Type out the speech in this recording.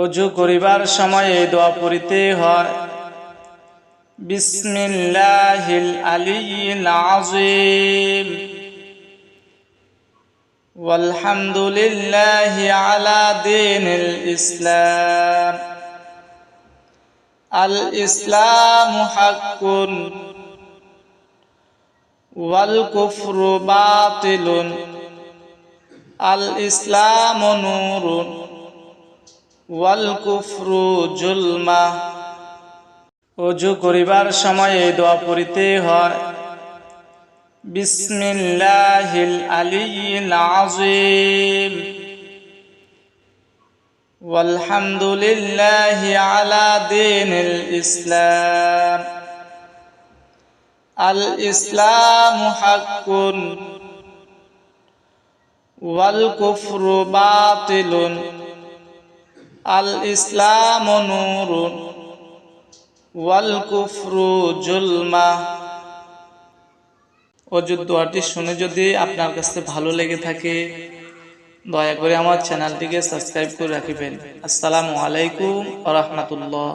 ওযু করিবার সময় এই দোয়া পড়িতে হয়, বিসমিল্লাহিল আলিয়্যিল আযীম ওয়ালহামদুলিল্লাহি আলা দীনিল ইসলাম। আল ইসলামু হাক্কুন ওয়াল কুফরু বাতিলুন। আল ইসলামু নূরুন ওয়াল কুফরু জুলমা। ওযু করিবার সময় এই দোয়া পড়িতে হয়, বিসমিল্লাহিল আলিয়্যিল আযীম ওয়ালহামদুলিল্লাহি আলা দীনিল ইসলাম। আল ইসলামু হাক্কুন ওয়াল কুফরু বাতিলুন। আল ইসলামু নূরুন ওয়াল কুফরু জুলমা। ওযুর দোয়াটি শুনে যদি আপনার কাছে ভালো লেগে থাকে, দয়া করে আমার চ্যানেলটিকে সাবস্ক্রাইব করে রাখবেন। আসসালামু আলাইকুম ওয়া রাহমাতুল্লাহ।